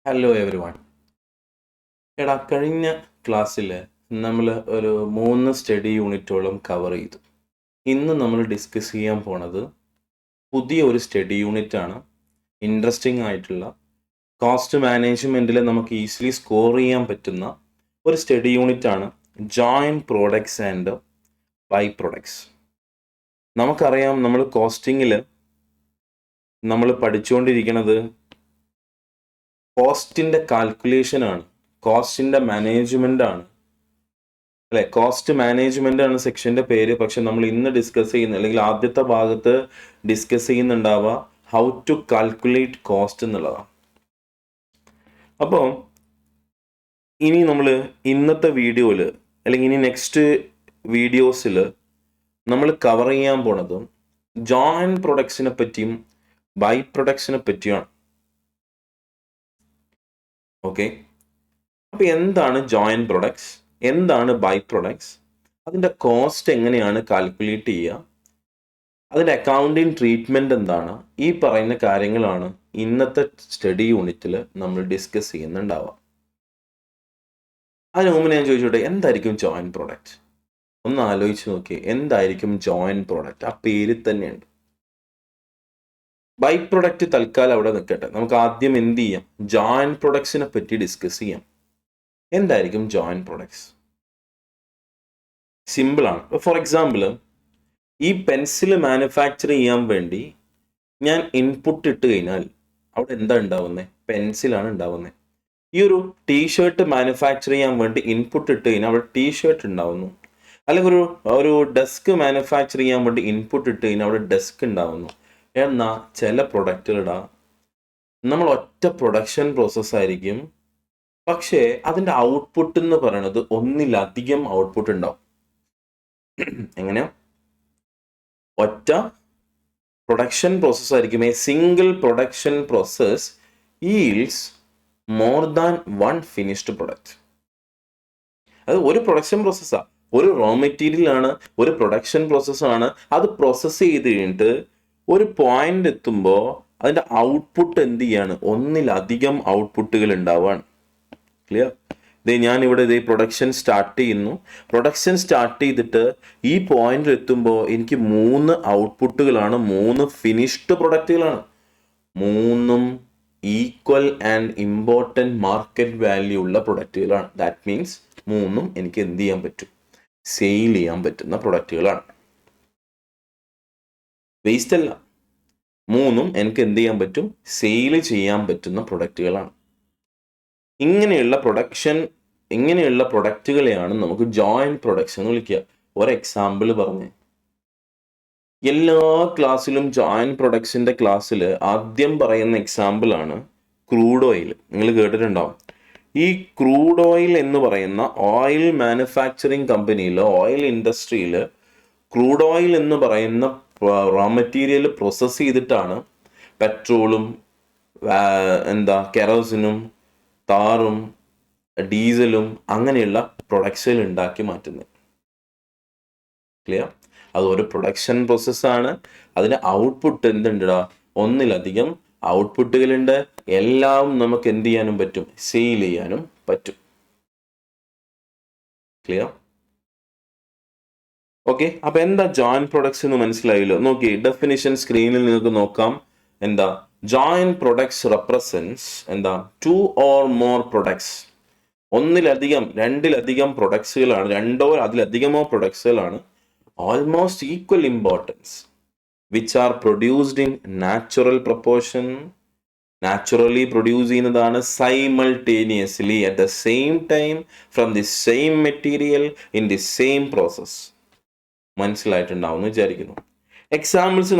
Hello every one. കഴിഞ്ഞ ക്ലാസ്സിൽ നമ്മൾ ഒരു 3 സ്റ്റഡി യൂണിറ്റോളം കവർ ചെയ്തു. ഇന്ന് നമ്മൾ ഡിസ്കസ് ചെയ്യാൻ പോണത് പുതിയ ഒരു സ്റ്റഡി യൂണിറ്റ് ആണ്. ഇൻട്രസ്റ്റിംഗ് ആയിട്ടുള്ള കോസ്റ്റ് മാനേജ്മെൻറ്റിൽ നമുക്ക് ഈസിലി സ്കോർ ചെയ്യാൻ പറ്റുന്ന ഒരു സ്റ്റഡി യൂണിറ്റ് ആണ് joint products and by products. നമുക്കറിയാം, നമ്മൾ കോസ്റ്റിങ്ങിൽ നമ്മൾ പഠിച്ചുകൊണ്ടിരിക്കുന്നത് കോസ്റ്റിൻ്റെ കാൽക്കുലേഷൻ ആണ്, കോസ്റ്റിൻ്റെ മാനേജ്മെൻ്റ് ആണ്, അല്ലെ? കോസ്റ്റ് മാനേജ്മെൻ്റ് ആണ് സെക്ഷൻ്റെ പേര്. പക്ഷെ നമ്മൾ ഇന്ന് ഡിസ്കസ് ചെയ്യുന്ന, അല്ലെങ്കിൽ ആദ്യത്തെ ഭാഗത്ത് ഡിസ്കസ് ചെയ്യുന്നുണ്ടാവുക ഹൗ ടു കാൽക്കുലേറ്റ് കോസ്റ്റ് എന്നുള്ളതാണ്. അപ്പോൾ ഇനി നമ്മൾ ഇന്നത്തെ വീഡിയോയിൽ, അല്ലെങ്കിൽ ഇനി നെക്സ്റ്റ് വീഡിയോസിൽ നമ്മൾ കവർ ചെയ്യാൻ പോണതും ജോയിൻറ്റ് പ്രൊഡക്ട്സിനെ പറ്റിയും ബൈ പ്രൊഡക്ട്സിനെ പറ്റിയാണ്. ഓക്കെ, അപ്പോൾ എന്താണ് ജോയിൻറ്റ് പ്രൊഡക്ട്സ്, എന്താണ് ബൈ പ്രൊഡക്ട്സ്, അതിൻ്റെ കോസ്റ്റ് എങ്ങനെയാണ് കാൽക്കുലേറ്റ് ചെയ്യുക, അതിൻ്റെ അക്കൗണ്ടിങ് ട്രീറ്റ്മെൻറ്റ് എന്താണ്, ഈ പറയുന്ന കാര്യങ്ങളാണ് ഇന്നത്തെ സ്റ്റഡി യൂണിറ്റിൽ നമ്മൾ ഡിസ്കസ് ചെയ്യുന്നുണ്ടാവുക. അതിന് മുമ്പ് ഞാൻ ചോദിച്ചോട്ടെ, എന്തായിരിക്കും ജോയിൻറ്റ് പ്രൊഡക്റ്റ്? ഒന്ന് ആലോചിച്ച് നോക്കിയേ, എന്തായിരിക്കും ജോയിൻറ്റ് പ്രൊഡക്റ്റ്? ആ പേരിൽ തന്നെയുണ്ട്. ബൈ പ്രൊഡക്റ്റ് തൽക്കാലം അവിടെ നിൽക്കട്ടെ. നമുക്ക് ആദ്യം എന്ത് ചെയ്യാം, ജോയിൻറ്റ് പ്രൊഡക്ട്സിനെ പറ്റി ഡിസ്കസ് ചെയ്യാം. എന്തായിരിക്കും ജോയിൻറ്റ് പ്രൊഡക്ട്സ്? സിമ്പിളാണ്. ഫോർ എക്സാമ്പിൾ, ഈ പെൻസിൽ മാനുഫാക്ചർ ചെയ്യാൻ വേണ്ടി ഞാൻ ഇൻപുട്ട് ഇട്ട് കഴിഞ്ഞാൽ അവിടെ എന്താ ഉണ്ടാവുന്നത്? പെൻസിലാണ് ഉണ്ടാവുന്നത്. ഈ ഒരു ടീഷർട്ട് മാനുഫാക്ചർ ചെയ്യാൻ വേണ്ടി ഇൻപുട്ട് ഇട്ട് കഴിഞ്ഞാൽ അവിടെ ടീഷർട്ട് ഉണ്ടാവുന്നു. അല്ലെങ്കിൽ ഒരു ഡെസ്ക് മാനുഫാക്ചർ ചെയ്യാൻ വേണ്ടി ഇൻപുട്ട് ഇട്ട് കഴിഞ്ഞാൽ അവിടെ ഡെസ്ക് ഉണ്ടാവുന്നു. എന്നാൽ ചില പ്രൊഡക്റ്റുകളുടെ നമ്മൾ ഒറ്റ പ്രൊഡക്ഷൻ പ്രോസസ്സായിരിക്കും, പക്ഷേ അതിൻ്റെ ഔട്ട്പുട്ട് എന്ന് പറയുന്നത് ഒന്നിലധികം ഔട്ട്പുട്ട് ഉണ്ടാവും. എങ്ങനെയാ? ഒറ്റ പ്രൊഡക്ഷൻ പ്രോസസ് ആയിരിക്കും. A single production process yields more than one finished product. അത് ഒരു പ്രൊഡക്ഷൻ പ്രോസസ്സാണ്, ഒരു റോ മെറ്റീരിയൽ ആണ്, ഒരു പ്രൊഡക്ഷൻ പ്രോസസ്സാണ്. അത് പ്രോസസ്സ് ചെയ്ത് കഴിഞ്ഞിട്ട് ഒരു പോയിന്റ് എത്തുമ്പോൾ അതിൻ്റെ ഔട്ട്പുട്ട് എന്ത് ചെയ്യാണ്? ഒന്നിലധികം ഔട്ട്പുട്ടുകൾ ഉണ്ടാവുകയാണ്. ക്ലിയർ? ഞാനിവിടെ പ്രൊഡക്ഷൻ സ്റ്റാർട്ട് ചെയ്യുന്നു. പ്രൊഡക്ഷൻ സ്റ്റാർട്ട് ചെയ്തിട്ട് ഈ പോയിന്റിൽ എത്തുമ്പോൾ എനിക്ക് 3 ഔട്ട്പുട്ടുകളാണ്, 3 ഫിനിഷ്ഡ് പ്രൊഡക്റ്റുകളാണ്. 3 equal and important market value ഉള്ള പ്രൊഡക്റ്റുകളാണ്. ദാറ്റ് മീൻസ് 3 എനിക്ക് എന്ത് ചെയ്യാൻ പറ്റും? സെയിൽ ചെയ്യാൻ പറ്റുന്ന പ്രൊഡക്റ്റുകളാണ്. വേസ്റ്റ് അല്ല, 3 എനിക്ക് എന്ത് ചെയ്യാൻ പറ്റും? സെയിൽ ചെയ്യാൻ പറ്റുന്ന പ്രൊഡക്റ്റുകളാണ്. ഇങ്ങനെയുള്ള പ്രൊഡക്റ്റുകളെയാണ് നമുക്ക് ജോയിൻറ്റ് പ്രൊഡക്ട്സ് എന്ന് വിളിക്കുക. ഒരു എക്സാമ്പിൾ പറഞ്ഞേ. എല്ലാ ക്ലാസ്സിലും ജോയിൻറ്റ് പ്രൊഡക്ട്സിൻ്റെ ക്ലാസ്സിൽ ആദ്യം പറയുന്ന എക്സാമ്പിൾ ആണ് ക്രൂഡ് ഓയിൽ. നിങ്ങൾ കേട്ടിട്ടുണ്ടാവും. ഈ ക്രൂഡ് ഓയിൽ എന്ന് പറയുന്ന ഓയിൽ മാനുഫാക്ചറിങ് കമ്പനിയിൽ, ഓയിൽ ഇൻഡസ്ട്രിയിൽ ക്രൂഡ് ഓയിൽ എന്ന് പറയുന്ന റോ മെറ്റീരിയൽ പ്രോസസ്സ് ചെയ്തിട്ടാണ് പെട്രോളും കെറോസിനും താറും ഡീസലും അങ്ങനെയുള്ള പ്രൊഡക്ട്സുകൾ ഉണ്ടാക്കി മാറ്റുന്നത്. ക്ലിയർ? അത് ഒരു പ്രൊഡക്ഷൻ പ്രോസസ്സാണ്. അതിൻ്റെ ഔട്ട്പുട്ട് എന്തുണ്ടാ? ഒന്നിലധികം ഔട്ട്പുട്ടുകളുണ്ട്. എല്ലാം നമുക്ക് എന്ത് ചെയ്യാനും പറ്റും? സെയിൽ ചെയ്യാനും പറ്റും. ക്ലിയർ? ഓക്കെ, അപ്പൊ എന്താ ജോയിൻറ്റ് പ്രൊഡക്ട്സ് എന്ന് മനസ്സിലായല്ലോ. നോക്കി, ഡെഫിനിഷൻ സ്ക്രീനിൽ നിങ്ങൾക്ക് നോക്കാം. എന്താ? Joint products represents 2 or more products. ഒന്നിലധികം, രണ്ടിലധികം പ്രൊഡക്ട്സുകളാണ്, രണ്ടോ അതിലധികമോ പ്രൊഡക്ട്സുകളാണ് almost equal importance, which are produced in natural proportion. Naturally produce ചെയ്യുന്നതാണ്, simultaneously at the same time from the same material in the same process. മനസ്സിലായിട്ടുണ്ടാവും എന്ന് വിചാരിക്കുന്നു. എക്സാമ്പിൾസ്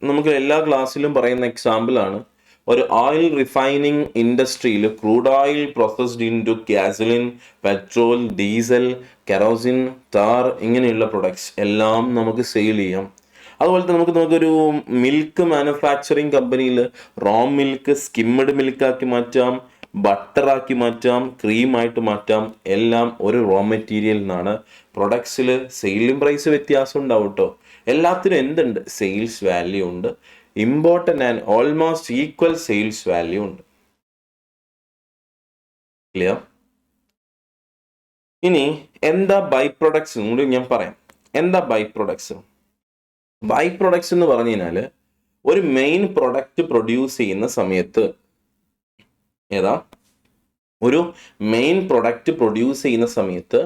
നമുക്ക് എല്ലാ ക്ലാസ്സിലും പറയുന്ന എക്സാമ്പിൾ ആണ്. ഒരു ഓയിൽ റിഫൈനിങ് ഇൻഡസ്ട്രിയിൽ crude oil processed into gasoline, petrol, diesel, kerosene, tar, ഇങ്ങനെയുള്ള പ്രൊഡക്ട്സ് എല്ലാം നമുക്ക് സെയിൽ ചെയ്യാം. അതുപോലെ തന്നെ നമുക്കൊരു മിൽക്ക് മാനുഫാക്ചറിങ് കമ്പനിയിൽ റോ മിൽക്ക് സ്കിമ്മഡ് മിൽക്കാക്കി മാറ്റാം, ബട്ടറാക്കി മാറ്റാം, ക്രീമായിട്ട് മാറ്റാം. എല്ലാം ഒരു റോ മെറ്റീരിയൽ നിന്നാണ്. പ്രൊഡക്ട്സിൽ സെയിലിംഗ് പ്രൈസ് വ്യത്യാസം ഉണ്ടാവും കേട്ടോ. എല്ലാത്തിനും എന്തുണ്ട്? സെയിൽസ് വാല്യൂ ഉണ്ട്. Important and almost equal sales value ഉണ്ട്. ക്ലിയർ? ഇനി എന്താ ബൈ പ്രൊഡക്ട്സ് കൂടി ഞാൻ പറയാം. എന്താ ബൈ പ്രൊഡക്ട്സ്? ബൈ പ്രൊഡക്ട്സ് എന്ന് പറഞ്ഞു കഴിഞ്ഞാൽ ഒരു മെയിൻ പ്രൊഡക്റ്റ് പ്രൊഡ്യൂസ് ചെയ്യുന്ന സമയത്ത്, ഏതാ ഒരു മെയിൻ പ്രൊഡക്റ്റ് പ്രൊഡ്യൂസ് ചെയ്യുന്ന സമയത്ത്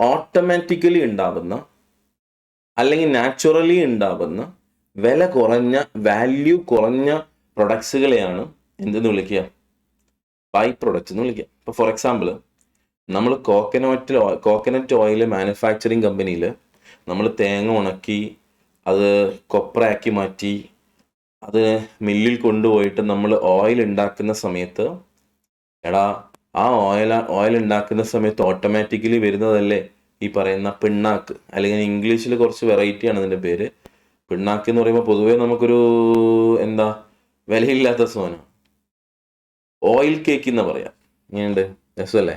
ഓട്ടോമാറ്റിക്കലി ഉണ്ടാവുന്ന അല്ലെങ്കിൽ നാച്ചുറലി ഉണ്ടാവുന്ന വില കുറഞ്ഞ, വാല്യൂ കുറഞ്ഞ പ്രൊഡക്ട്സുകളെയാണ് എന്തെന്ന് വിളിക്കുക? ബൈ പ്രൊഡക്റ്റ് എന്ന് വിളിക്കുക. ഇപ്പോൾ ഫോർ എക്സാമ്പിൾ, നമ്മൾ കോക്കനട്ട് ഓയിൽ മാനുഫാക്ചറിങ് കമ്പനിയിൽ നമ്മൾ തേങ്ങ ഉണക്കി അത് കൊപ്രയാക്കി മാറ്റി അത് മില്ലിൽ കൊണ്ടുപോയിട്ട് നമ്മൾ ഓയിൽ ഉണ്ടാക്കുന്ന സമയത്ത്, എടാ ആ ഓയിൽ ഉണ്ടാക്കുന്ന സമയത്ത് ഓട്ടോമാറ്റിക്കലി വരുന്നതല്ലേ ഈ പറയുന്ന പിണ്ണാക്ക്, അല്ലെങ്കിൽ ഇംഗ്ലീഷിൽ കുറച്ച് വെറൈറ്റിയാണ് അതിൻ്റെ പേര്. പിണ്ണാക്ക് എന്ന് പറയുമ്പോൾ പൊതുവേ നമുക്കൊരു എന്താ വിലയില്ലാത്ത സാധനം. ഓയിൽ കേക്ക് എന്ന് പറയാം. ഇങ്ങനെയുണ്ട്, രസമല്ലേ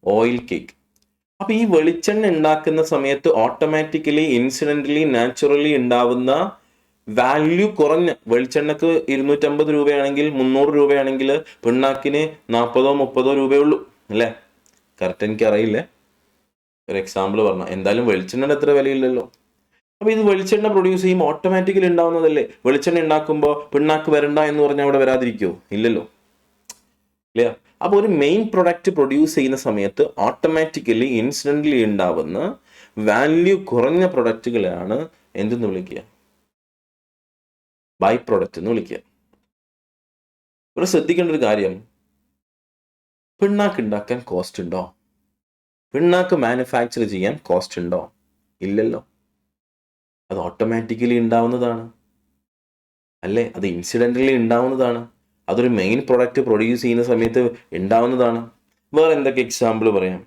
ഓയിൽ കേക്ക്. അപ്പൊ ഈ വെളിച്ചെണ്ണ ഉണ്ടാക്കുന്ന സമയത്ത് ഓട്ടോമാറ്റിക്കലി, ഇൻസിഡന്റലി, നാച്ചുറലി ഉണ്ടാവുന്ന വാല്യൂ കുറഞ്ഞ, വെളിച്ചെണ്ണക്ക് 250 രൂപയാണെങ്കിൽ 300 രൂപയാണെങ്കിൽ പിണ്ണാക്കിന് 40-30 രൂപയുള്ളൂ അല്ലേ? കറക്റ്റ് എനിക്ക് അറിയില്ലേ, ഒരു എക്സാമ്പിൾ പറഞ്ഞ. എന്തായാലും വെളിച്ചെണ്ണയുടെ അത്ര വിലയില്ലല്ലോ. അപ്പൊ ഇത് വെളിച്ചെണ്ണ പ്രൊഡ്യൂസ് ചെയ്യുമ്പോൾ ഓട്ടോമാറ്റിക്കലി ഉണ്ടാവുന്നതല്ലേ. വെളിച്ചെണ്ണ ഉണ്ടാക്കുമ്പോൾ പിണ്ണാക്ക് വരണ്ട എന്ന് പറഞ്ഞാൽ അവിടെ വരാതിരിക്കുമോ? ഇല്ലല്ലോ. ക്ലിയർ? അപ്പോൾ ഒരു മെയിൻ പ്രൊഡക്റ്റ് പ്രൊഡ്യൂസ് ചെയ്യുന്ന സമയത്ത് ഓട്ടോമാറ്റിക്കലി, ഇൻസിഡന്റലി ഉണ്ടാവുന്ന വാല്യൂ കുറഞ്ഞ പ്രൊഡക്റ്റുകളാണ് എന്തെന്ന് വിളിക്കുക? ബൈ പ്രൊഡക്റ്റ് എന്ന് വിളിക്കുക. ഇവിടെ ശ്രദ്ധിക്കേണ്ട ഒരു കാര്യം, പിണ്ണാക്ക് ഉണ്ടാക്കാൻ കോസ്റ്റ് ഉണ്ടോ? പിണ്ണാക്ക് മാനുഫാക്ചർ ചെയ്യാൻ കോസ്റ്റ് ഉണ്ടോ? ഇല്ലല്ലോ. അത് ഓട്ടോമാറ്റിക്കലി ഉണ്ടാവുന്നതാണ് അല്ലേ? അത് ഇൻസിഡന്റലി ഉണ്ടാവുന്നതാണ്. അതൊരു മെയിൻ പ്രൊഡക്റ്റ് പ്രൊഡ്യൂസ് ചെയ്യുന്ന സമയത്ത് ഉണ്ടാവുന്നതാണ്. വേറെ എന്തൊക്കെ എക്സാമ്പിൾ പറയാം?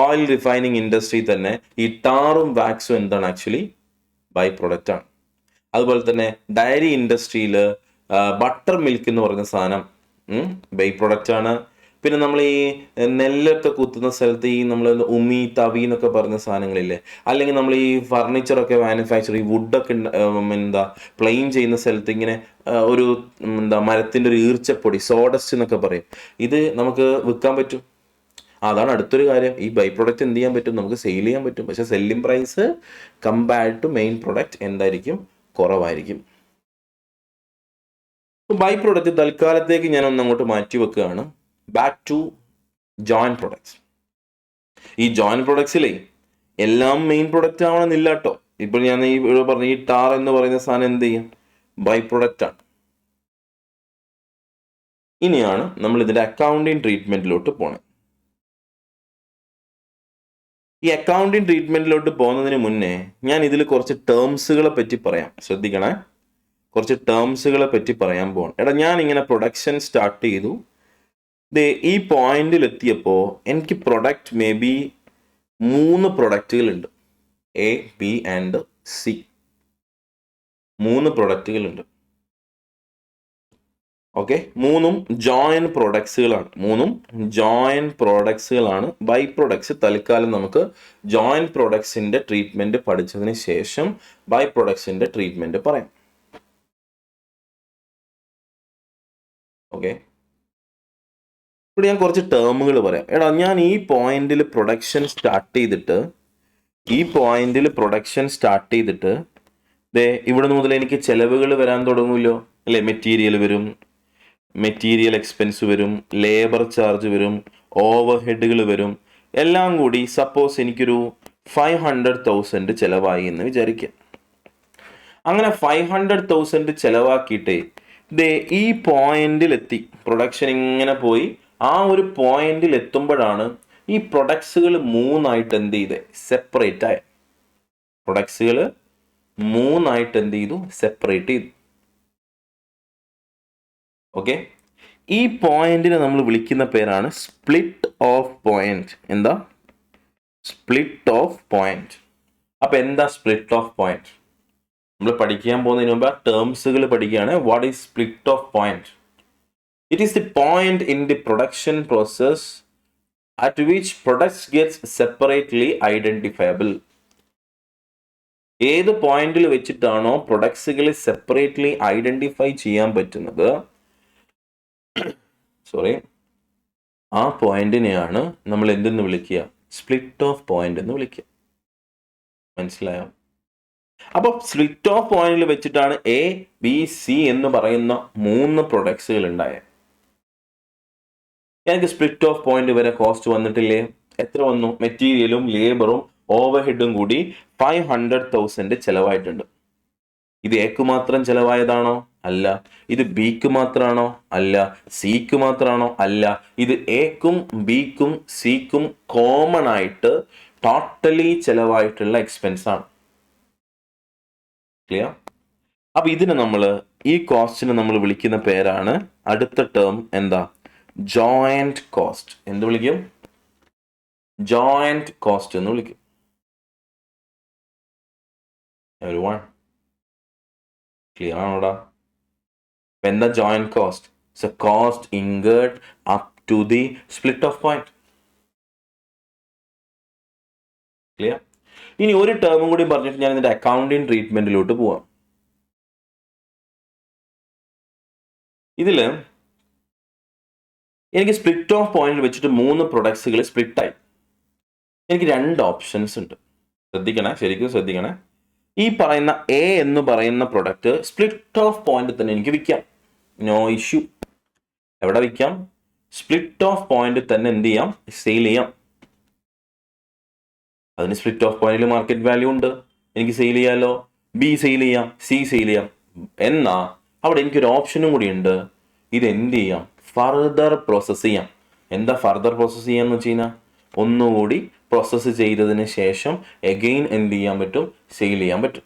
ഓയിൽ റിഫൈനിങ് ഇൻഡസ്ട്രി തന്നെ ഈ ടാറും വാക്സും എന്താണ്? ആക്ച്വലി ബൈ പ്രൊഡക്റ്റ് ആണ്. അതുപോലെ തന്നെ ഡയറി ഇൻഡസ്ട്രിയിൽ ബട്ടർ മിൽക്ക് എന്ന് പറയുന്ന സാധനം ബൈ പ്രൊഡക്റ്റ് ആണ്. പിന്നെ നമ്മൾ ഈ നെല്ലൊക്കെ കുത്തുന്ന സ്ഥലത്ത് ഈ നമ്മൾ ഉമി, തവി എന്നൊക്കെ പറയുന്ന സാധനങ്ങളില്ലേ, അല്ലെങ്കിൽ നമ്മൾ ഈ ഫർണിച്ചറൊക്കെ മാനുഫാക്ചർ, ഈ വുഡൊക്കെ എന്താ പ്ലെയിൻ ചെയ്യുന്ന സ്ഥലത്ത് ഇങ്ങനെ ഒരു എന്താ മരത്തിൻ്റെ ഒരു ഈർച്ചപ്പൊടി, സോഡസ്റ്റ് എന്നൊക്കെ പറയും. ഇത് നമുക്ക് വിൽക്കാൻ പറ്റും. അതാണ് അടുത്തൊരു കാര്യം. ഈ ബൈ പ്രൊഡക്റ്റ് എന്ത് ചെയ്യാൻ പറ്റും? നമുക്ക് സെയിൽ ചെയ്യാൻ പറ്റും. പക്ഷെ selling price compared to main product എന്തായിരിക്കും? കുറവായിരിക്കും. ബൈ പ്രൊഡക്റ്റ് തൽക്കാലത്തേക്ക് ഞാൻ അങ്ങോട്ട് മാറ്റി വെക്കുകയാണ്. Back to joint products. ഈ ജോയിന്റ് പ്രൊഡക്ട്സിലെ എല്ലാം മെയിൻ പ്രൊഡക്റ്റ് ആവണമെന്നില്ല കേട്ടോ. ഇപ്പോൾ ഞാൻ ഈ പറഞ്ഞ ഈ ടാർ എന്ന് പറയുന്ന സാധനം എന്ത് ചെയ്യും? ബൈ പ്രൊഡക്റ്റ് ആണ്. ഇനിയാണ് നമ്മൾ ഇതിന്റെ അക്കൗണ്ടിങ് ട്രീറ്റ്മെന്റിലോട്ട് പോണത്. ഈ അക്കൗണ്ടിങ് ട്രീറ്റ്മെന്റിലോട്ട് പോകുന്നതിന് മുന്നേ ഞാൻ ഇതിൽ കുറച്ച് ടേംസുകളെ പറ്റി പറയാം. ശ്രദ്ധിക്കണേ, കുറച്ച് ടേംസുകളെ പറ്റി പറയാൻ പോകണം. എടാ, ഞാൻ ഇങ്ങനെ പ്രൊഡക്ഷൻ സ്റ്റാർട്ട് ചെയ്തു. ഈ പോയിന്റിൽ എത്തിയപ്പോൾ എനിക്ക് പ്രൊഡക്റ്റ് മേ ബി 3 പ്രൊഡക്റ്റുകളുണ്ട്. A, B and C. 3 പ്രൊഡക്റ്റുകളുണ്ട്. ഓക്കെ, 3ഉം ജോയിന്റ് പ്രൊഡക്ട്സുകളാണ്. ബൈ പ്രൊഡക്ട്സ് തൽക്കാലം നമുക്ക് ജോയിന്റ് പ്രൊഡക്ട്സിന്റെ ട്രീറ്റ്മെന്റ് പഠിച്ചതിന് ശേഷം ബൈ പ്രൊഡക്ട്സിന്റെ ട്രീറ്റ്മെന്റ് പറയാം. ഓക്കെ, ഇവിടെ ഞാൻ കുറച്ച് ടേമുകൾ പറയാം. എടാ, ഞാൻ ഈ പോയിന്റിൽ പ്രൊഡക്ഷൻ സ്റ്റാർട്ട് ചെയ്തിട്ട് ഇവിടെ മുതൽ എനിക്ക് ചെലവുകൾ വരാൻ തുടങ്ങുമല്ലോ അല്ലെ? മെറ്റീരിയൽ വരും, മെറ്റീരിയൽ എക്സ്പെൻസ് വരും, ലേബർ ചാർജ് വരും, ഓവർ ഹെഡുകൾ വരും. എല്ലാം കൂടി സപ്പോസ് എനിക്കൊരു 500,000 ചെലവായി എന്ന് വിചാരിക്കാം. അങ്ങനെ 500,000 ചെലവാക്കിയിട്ട് ഈ പോയിന്റിലെത്തി, പ്രൊഡക്ഷൻ ഇങ്ങനെ പോയി ആ ഒരു പോയിന്റിൽ എത്തുമ്പോഴാണ് ഈ പ്രൊഡക്ട്സുകൾ 3ആയിട്ട് എന്ത് ചെയ്ത് സെപ്പറേറ്റ് ആയ സെപ്പറേറ്റ് ചെയ്തു. ഓക്കെ, ഈ പോയിന്റിനെ നമ്മൾ വിളിക്കുന്ന പേരാണ് സ്പ്ലിറ്റ് ഓഫ് പോയിന്റ്. എന്താ? Split off point. അപ്പൊ എന്താ സ്പ്ലിറ്റ് ഓഫ് പോയിന്റ്? നമ്മൾ പഠിക്കാൻ പോകുന്നതിന് മുമ്പ് ടേംസുകൾ പഠിക്കുകയാണ്. What is split off point? It is the point in the production process at which products gets separately identifiable. ഏത് പോയിന്റിൽ വെച്ചിട്ടാണോ പ്രൊഡക്ട്സുകൾ സെപ്പറേറ്റ്ലി ഐഡന്റിഫൈ ചെയ്യാൻ പറ്റുന്നത്, ആ പോയിന്റിനെയാണ് നമ്മൾ എന്തെന്ന് വിളിക്കുക? സ്പ്ലിറ്റ് ഓഫ് പോയിന്റ് എന്ന് വിളിക്കുക. മനസ്സിലായോ? അപ്പൊ സ്പ്ലിറ്റ് ഓഫ് പോയിന്റിൽ വെച്ചിട്ടാണ് എ ബി സി എന്ന് പറയുന്ന 3 പ്രൊഡക്ട്സുകൾ ഉണ്ടായത്. എനിക്ക് സ്പ്ലിറ്റ് ഓഫ് പോയിന്റ് വരെ കോസ്റ്റ് വന്നിട്ടില്ലേ? എത്ര വന്നു? മെറ്റീരിയലും ലേബറും ഓവർഹെഡും കൂടി 500,000 ചെലവായിട്ടുണ്ട്. ഇത് എക്ക് മാത്രം ചെലവായതാണോ? അല്ല. ഇത് ബിക്ക് മാത്രമാണോ? അല്ല. സിക്ക് മാത്രമാണോ? അല്ല. ഇത് എക്കും ബിക്കും സിക്കും കോമൺ ആയിട്ട് ടോട്ടലി ചെലവായിട്ടുള്ള എക്സ്പെൻസ് ആണ്. ക്ലിയർ? അപ്പൊ ഇതിന് നമ്മൾ, ഈ കോസ്റ്റിന് നമ്മൾ വിളിക്കുന്ന പേരാണ്, അടുത്ത ടേം എന്താ? Joint cost. എന്ത് വിളിക്കും? ജോയിന്റ് കോസ്റ്റ് എന്ന് വിളിക്കും. ക്ലിയർ ആണോടാ? എന്താ joint cost? It's a cost incurred up to the split off point. Clear? ഇനി ഒരു ടേമും കൂടി പറഞ്ഞിട്ട് ഞാൻ ഇതിന്റെ അക്കൗണ്ടിങ് ട്രീറ്റ്മെന്റിലോട്ട് പോവാം. ഇതില് എനിക്ക് സ്പ്ലിറ്റ് ഓഫ് പോയിന്റ് വെച്ചിട്ട് 3 പ്രൊഡക്ട്സുകൾ സ്പ്ലിറ്റ് ആയി. എനിക്ക് 2 ഓപ്ഷൻസ് ഉണ്ട്. ശ്രദ്ധിക്കണേ, ശരിക്കും ശ്രദ്ധിക്കണേ. ഈ പറയുന്ന എ എന്ന് പറയുന്ന പ്രൊഡക്റ്റ് സ്പ്ലിറ്റ് ഓഫ് പോയിന്റ് തന്നെ എനിക്ക് വിൽക്കാം. No issue. എവിടെ വിൽക്കാം? സ്പ്ലിറ്റ് ഓഫ് പോയിന്റ് തന്നെ എന്ത് ചെയ്യാം? സെയിൽ ചെയ്യാം. അതിന് സ്പ്ലിറ്റ് ഓഫ് പോയിന്റിൽ മാർക്കറ്റ് വാല്യൂ ഉണ്ട്, എനിക്ക് സെയിൽ ചെയ്യാലോ. ബി സെയിൽ ചെയ്യാം, സി സെയിൽ ചെയ്യാം. എന്നാ അവിടെ എനിക്കൊരു ഓപ്ഷനും കൂടി ഉണ്ട്. ഇത് എന്ത് ചെയ്യാം? ഫർദർ പ്രോസസ് ചെയ്യാം. എന്താ ഫർദർ പ്രോസസ് ചെയ്യാന്ന് വെച്ച് കഴിഞ്ഞാൽ, ഒന്നുകൂടി പ്രോസസ്സ് ചെയ്തതിന് ശേഷം എഗെയിൻ എന്ത് ചെയ്യാൻ പറ്റും? സെയിൽ ചെയ്യാൻ പറ്റും.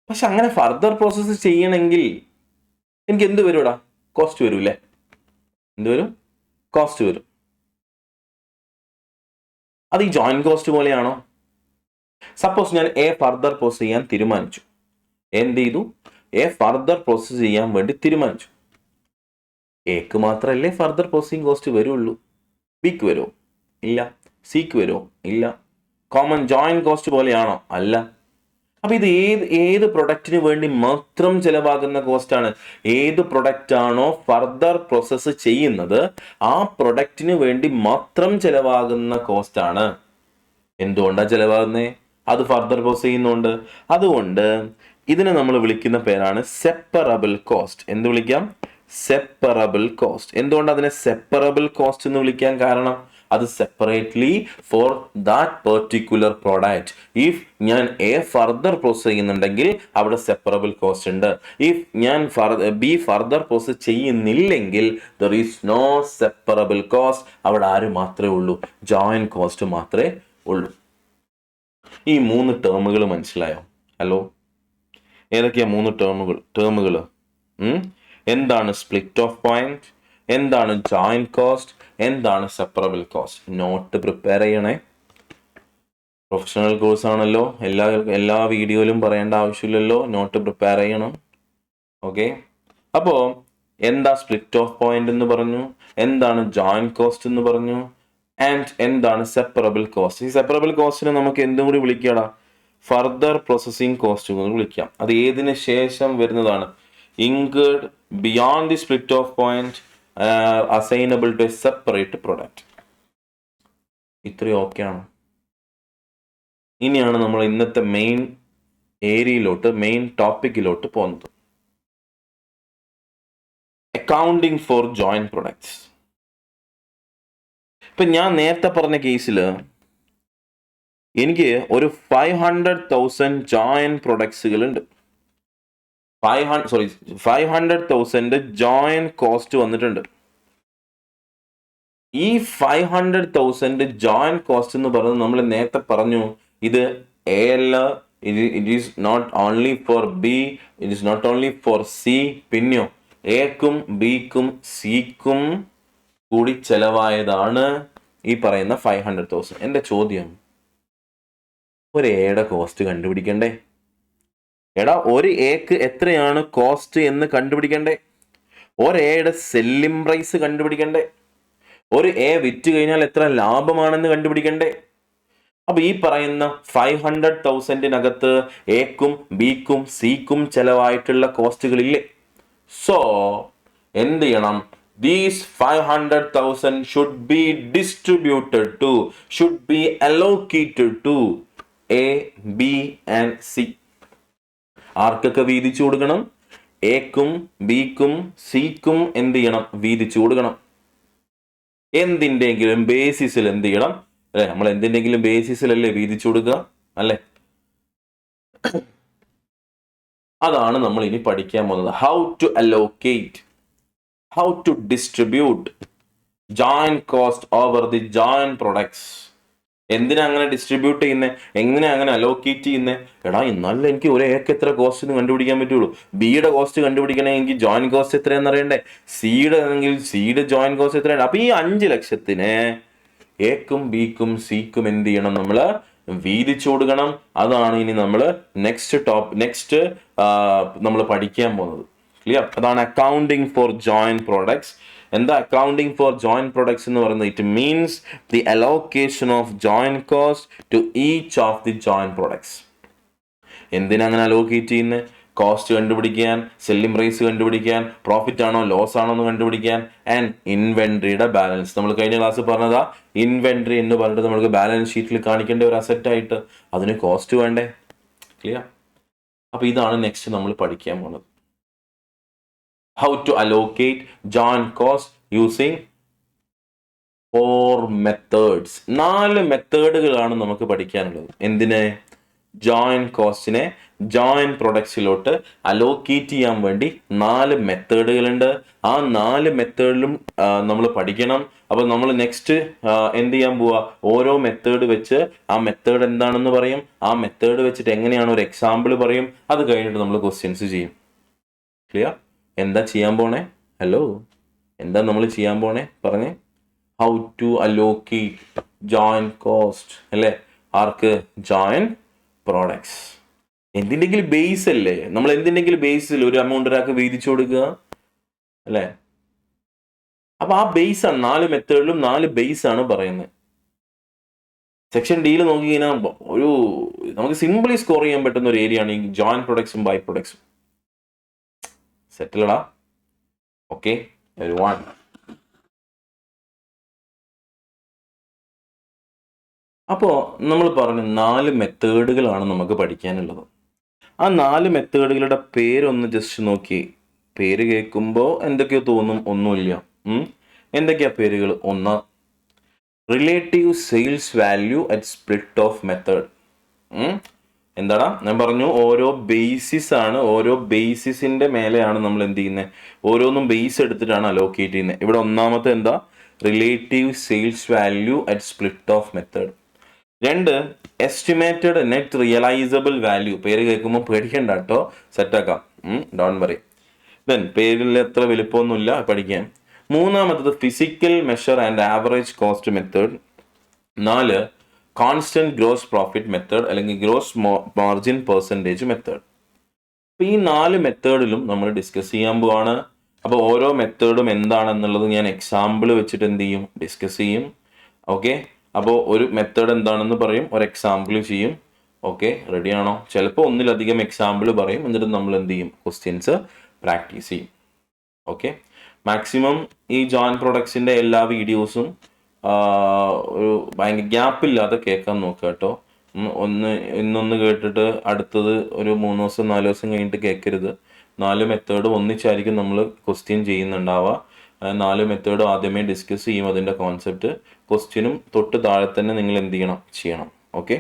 പക്ഷെ അങ്ങനെ ഫർദർ പ്രോസസ്സ് ചെയ്യണമെങ്കിൽ എനിക്ക് എന്ത് വരും? ഇവിടെ കോസ്റ്റ് വരൂല്ലേ? എന്ത് വരും? കോസ്റ്റ് വരും. അത് ഈ ജോയിന്റ് കോസ്റ്റ് പോലെയാണോ? സപ്പോസ് ഞാൻ എ ഫർദർ പ്രോസസ് ചെയ്യാൻ തീരുമാനിച്ചു. എന്ത് ചെയ്തു? എ ഫർദർ പ്രോസസ് ചെയ്യാൻ വേണ്ടി തീരുമാനിച്ചു. എക്ക് മാത്രമല്ലേ ഫർദർ പ്രോസസിങ് കോസ്റ്റ് വരുള്ളൂ. ബിക്ക് വരുമോ? ഇല്ല. സിക്ക് വരുമോ? ഇല്ല. കോമൺ ജോയിന്റ് കോസ്റ്റ് പോലെയാണോ? അല്ല. അപ്പൊ ഇത് ഏത് പ്രൊഡക്റ്റിന് വേണ്ടി മാത്രം ചെലവാകുന്ന കോസ്റ്റ് ആണ്? ഏത് പ്രൊഡക്റ്റ് ആണോ ഫർദർ പ്രോസസ്സ് ചെയ്യുന്നത്, ആ പ്രൊഡക്റ്റിന് വേണ്ടി മാത്രം ചെലവാകുന്ന കോസ്റ്റ് ആണ്. എന്തുകൊണ്ടാണ് ചെലവാകുന്നത്? അത് ഫർദർ പ്രോസസ് ചെയ്യുന്നുണ്ട്. അതുകൊണ്ട് ഇതിനെ നമ്മൾ വിളിക്കുന്ന പേരാണ് സെപ്പറബിൾ കോസ്റ്റ്. എന്ത് വിളിക്കാം? Separable cost. എന്തുകൊണ്ട് അതിനെ സെപ്പറബിൾ കോസ്റ്റ് എന്ന് വിളിക്കാൻ കാരണം, അത് separately for that particular product. If ഞാൻ എ ഫർദർ പ്രോസസ് ചെയ്യുന്നുണ്ടെങ്കിൽ അവിടെ സെപ്പറബിൾ കോസ്റ്റ് ഉണ്ട്. ഇഫ് ഞാൻ ബി ഫർദർ പ്രോസസ് ചെയ്യുന്നില്ലെങ്കിൽ there is no separable cost. അവിടെ ആര് മാത്രമേ ഉള്ളൂ? ജോയിന്റ് കോസ്റ്റ് മാത്രമേ ഉള്ളൂ. ഈ 3 ടേമുകൾ മനസ്സിലായോ? ഹലോ, ഏതൊക്കെയാ 3 ടേമുകൾ? എന്താണ് സ്പ്ലിറ്റ് ഓഫ് പോയിന്റ്? എന്താണ് ജോയിന്റ് കോസ്റ്റ്? എന്താണ് സെപ്പറബിൾ കോസ്റ്റ്? നോട്ട് പ്രിപ്പയർ ചെയ്യണേ. പ്രൊഫഷണൽ കോഴ്സ് ആണല്ലോ, എല്ലാ വീഡിയോയിലും പറയേണ്ട ആവശ്യമില്ലല്ലോ. നോട്ട് പ്രിപ്പയർ ചെയ്യണം. ഓക്കെ. അപ്പോൾ എന്താ സ്പ്ലിറ്റ് ഓഫ് പോയിന്റ് എന്ന് പറഞ്ഞു, എന്താണ് ജോയിന്റ് കോസ്റ്റ് എന്ന് പറഞ്ഞു, ആൻഡ് എന്താണ് സെപ്പറബിൾ കോസ്റ്റ്. ഈ സെപ്പറബിൾ കോസ്റ്റിനെ നമുക്ക് എന്തും കൂടി വിളിക്കടാ? ഫർദർ പ്രോസസിങ് കോസ്റ്റ് എന്ന് വിളിക്കാം. അത് ഏതിന് ശേഷം വരുന്നതാണ്? Incurred beyond the split off point, assignable to a separate product. ഇത്രയും ഓക്കെ ആണോ? ഇനിയാണ് നമ്മൾ ഇന്നത്തെ മെയിൻ ഏരിയയിലോട്ട്, മെയിൻ ടോപ്പിക്കിലോട്ട് പോകുന്നത്. Accounting for joint products. ഇപ്പൊ ഞാൻ നേരത്തെ പറഞ്ഞ കേസിൽ എനിക്ക് ഒരു 500,000 ജോയിന്റ് പ്രൊഡക്ട്സുകൾ ഉണ്ട്. 500,000 ജോയിന്റ് കോസ്റ്റ് വന്നിട്ടുണ്ട്. ഈ 500,000 ജോയിന്റ് കോസ്റ്റ് എന്ന് പറയുന്നത് നമ്മൾ നേരത്തെ പറഞ്ഞു, ഇത് എ അല്ല, it is not only for B, it is not only for C, പിന്നെയോ എക്കും ബിക്കും സിക്കും കൂടി ചെലവായതാണ് ഈ പറയുന്ന 500,000. എൻ്റെ ചോദ്യം, ഒരു എയുടെ കോസ്റ്റ് കണ്ടുപിടിക്കണ്ടേ? എടാ, ഒരു എക്ക് എത്രയാണ് കോസ്റ്റ് എന്ന് കണ്ടുപിടിക്കണ്ടേ? ഒരു എയുടെ സെല്ലിംഗ് പ്രൈസ് കണ്ടുപിടിക്കണ്ടേ? ഒരു എ വിറ്റ് കഴിഞ്ഞാൽ എത്ര ലാഭമാണെന്ന് കണ്ടുപിടിക്കണ്ടേ? അപ്പൊ ഈ പറയുന്ന 500,000-നകത്ത് എക്കും ബിക്കും സിക്കും ചെലവായിട്ടുള്ള കോസ്റ്റുകളില്ലേ? സോ എന്ത് ചെയ്യണം? These 500,000 should be distributed to, should be allocated to A, B and C. ആർക്കൊക്കെ വീതിച്ചു കൊടുക്കണം? എക്കും ബിക്കും സിക്കും എന്ത് ചെയ്യണം? വീതിച്ചു കൊടുക്കണം. എന്തിൻ്റെങ്കിലും ബേസിസിൽ എന്ത് ചെയ്യണം? അല്ലെ, നമ്മൾ എന്തിൻ്റെങ്കിലും ബേസിസിലല്ലേ വീതിച്ചു കൊടുക്കുക, അല്ലെ? അതാണ് നമ്മൾ ഇനി പഠിക്കാൻ പോകുന്നത്. How to allocate, how to distribute joint cost over the joint products. എന്തിനാ അങ്ങനെ ഡിസ്ട്രിബ്യൂട്ട് ചെയ്യുന്നത്? എങ്ങനെ അങ്ങനെ അലോക്കേറ്റ് ചെയ്യുന്നത്? എടാ, എന്നാലും എനിക്ക് ഒരു എക്ക് എത്ര കോസ്റ്റ് എന്ന് കണ്ടുപിടിക്കാൻ പറ്റുള്ളൂ. ബിയുടെ കോസ്റ്റ് കണ്ടുപിടിക്കണമെങ്കിൽ എനിക്ക് ജോയിന്റ് കോസ്റ്റ് എത്രയാണെന്ന് അറിയണ്ടേ? സിയുടെ ആണെങ്കിൽ സിയുടെ ജോയിന്റ് കോസ്റ്റ് എത്രയാണ്? അപ്പൊ ഈ 5 ലക്ഷത്തിന് എക്കും ബിക്കും സിക്കും എന്ത് ചെയ്യണം? നമ്മൾ വീതിച്ചു കൊടുക്കണം. അതാണ് ഇനി നമ്മൾ നെക്സ്റ്റ് നമ്മൾ പഠിക്കാൻ പോകുന്നത്. ക്ലിയർ? അതാണ് അക്കൗണ്ടിങ് ഫോർ ജോയിന്റ് പ്രോഡക്ട്സ്. എന്താ അക്കൗണ്ടിങ് ഫോർ ജോയിന്റ് പ്രൊഡക്ട്സ് എന്ന് പറയുന്നത്? It means the allocation of joint cost to each of the joint products. എന്തിനാ അങ്ങനെ അലോക്കേറ്റ് ചെയ്യുന്നത്? കോസ്റ്റ് കണ്ടുപിടിക്കാൻ, സെല്ലിംഗ് പ്രൈസ് കണ്ടുപിടിക്കാൻ, പ്രോഫിറ്റ് ആണോ ലോസ് ആണോ എന്ന് കണ്ടുപിടിക്കാൻ, ആൻഡ് ഇൻവെന്ററിയുടെ ബാലൻസ്. നമ്മൾ കഴിഞ്ഞ ക്ലാസ്സിൽ പറഞ്ഞതാ, ഇൻവെന്ററി എന്ന് പറഞ്ഞിട്ട് നമുക്ക് ബാലൻസ് ഷീറ്റിൽ കാണിക്കേണ്ട ഒരു അസറ്റ് ആയിട്ട് അതിന് കോസ്റ്റ് വേണ്ടേ? ക്ലിയർ? അപ്പൊ ഇതാണ് നെക്സ്റ്റ് നമ്മൾ പഠിക്കാൻ പോകുന്നത്. How to allocate joint cost using 4 methods. 4 മെത്തേഡുകളാണ് നമുക്ക് പഠിക്കാനുള്ളത്. എന്തിനെ? ജോയിന്റ് കോസ്റ്റിനെ ജോയിന്റ് പ്രൊഡക്ട്സിലോട്ട് അലോക്കേറ്റ് ചെയ്യാൻ വേണ്ടി 4 മെത്തേഡുകളുണ്ട്. ആ 4 മെത്തേഡിലും നമ്മൾ പഠിക്കണം. അപ്പൊ നമ്മൾ നെക്സ്റ്റ് എന്ത് ചെയ്യാൻ പോവാ? ഓരോ മെത്തേഡ് വെച്ച് ആ മെത്തേഡ് എന്താണെന്ന് പറയും, ആ മെത്തേഡ് വെച്ചിട്ട് എങ്ങനെയാണ് ഒരു എക്സാമ്പിൾ പറയും. അത് കഴിഞ്ഞിട്ട് നമ്മൾ ക്വസ്റ്റ്യൻസ് ചെയ്യും. ക്ലിയർ? എന്താ ചെയ്യാൻ പോണേ? ഹലോ, എന്താ നമ്മൾ ചെയ്യാൻ പോണേ? പറഞ്ഞേ. How to allocate joint cost, അല്ലേ? ആർക്ക്? Joint products. എന്തിൻ്റെങ്കിലും ബേസ് അല്ലേ? നമ്മൾ എന്തിൻ്റെങ്കിലും ബേസിൽ ഒരു എമൗണ്ട് ഒരാൾക്ക് വീതിച്ചു കൊടുക്കുക, അല്ലേ? അപ്പൊ ആ ബേസ് ആണ് 4 മെത്തേഡിലും 4 ബേസ് ആണ് പറയുന്നത്. സെക്ഷൻ ഡിയിൽ നോക്കി കഴിഞ്ഞാൽ ഒരു നമുക്ക് സിംപിളി സ്കോർ ചെയ്യാൻ പറ്റുന്ന ഒരു ഏരിയ ആണ് ഈ ജോയിന്റ് പ്രൊഡക്ട്സും ബൈ പ്രൊഡക്ട്സും. സെറ്റിലടാ? Okay, everyone. അപ്പോൾ നമ്മൾ പറഞ്ഞു 4 മെത്തേഡുകളാണ് നമുക്ക് പഠിക്കാനുള്ളത്. ആ 4 മെത്തേഡുകളുടെ പേരൊന്ന് ജസ്റ്റ് നോക്കി. പേര് കേൾക്കുമ്പോൾ എന്തൊക്കെയോ തോന്നും, ഒന്നുമില്ല. എന്തൊക്കെയാ പേരുകൾ? 1, relative sales value at split off method. എന്താടാ? ഞാൻ പറഞ്ഞു ഓരോ ബേസിസ് ആണ്, ഓരോ ബേസിസിന്റെ മേലെയാണ് നമ്മൾ എന്ത് ചെയ്യുന്നത്? ഓരോന്നും ബേസ് എടുത്തിട്ടാണ് അലോക്കേറ്റ് ചെയ്യുന്നത്. ഇവിടെ ഒന്നാമത്തെ എന്താ? Relative sales value at split off method. 2, estimated net realisable value. പേര് കേൾക്കുമ്പോൾ പേടിക്കണ്ട കേട്ടോ, സെറ്റാക്കാം, ഡോണ്ട് വറി. പേരിൽ എത്ര വലുപ്പമൊന്നുമില്ല, പഠിക്കാം. 3, physical measure and average cost method. 4, constant gross profit method അല്ലെങ്കിൽ ഗ്രോസ് മാർജിൻ പെർസെൻറ്റേജ് മെത്തേഡ്. അപ്പോൾ ഈ 4 മെത്തേഡിലും നമ്മൾ ഡിസ്കസ് ചെയ്യാൻ പോവാണ്. അപ്പോൾ ഓരോ മെത്തേഡും എന്താണെന്നുള്ളത് ഞാൻ എക്സാമ്പിൾ വെച്ചിട്ട് എന്ത് ചെയ്യും? ഡിസ്കസ് ചെയ്യും. ഓക്കെ, അപ്പോൾ ഒരു മെത്തേഡ് എന്താണെന്ന് പറയും, ഒരു എക്സാമ്പിൾ ചെയ്യും. ഓക്കെ, റെഡി ആണോ? ചിലപ്പോൾ ഒന്നിലധികം എക്സാമ്പിൾ പറയും, എന്നിട്ട് നമ്മൾ എന്ത് ചെയ്യും? ക്വസ്റ്റ്യൻസ് പ്രാക്ടീസ് ചെയ്യും. ഓക്കെ, മാക്സിമം ഈ ജോയിന്റ് പ്രൊഡക്ട്സിൻ്റെ എല്ലാ വീഡിയോസും ഒരു ഭയങ്കര ഗ്യാപ്പില്ലാതെ കേൾക്കാൻ നോക്കുക കേട്ടോ. ഇന്നൊന്ന് കേട്ടിട്ട് അടുത്തത് ഒരു 3 ദിവസം 4 ദിവസം കഴിഞ്ഞിട്ട് കേൾക്കരുത്. 4 മെത്തേഡും ഒന്നിച്ചായിരിക്കും നമ്മൾ ക്വസ്റ്റ്യൻ ചെയ്യുന്നുണ്ടാവുക. 4 മെത്തേഡും ആദ്യമേ ഡിസ്കസ് ചെയ്യും അതിൻ്റെ കോൺസെപ്റ്റ്. ക്വസ്റ്റ്യനും തൊട്ട് താഴെ തന്നെ നിങ്ങൾ എന്ത് ചെയ്യണം. ഓക്കെ,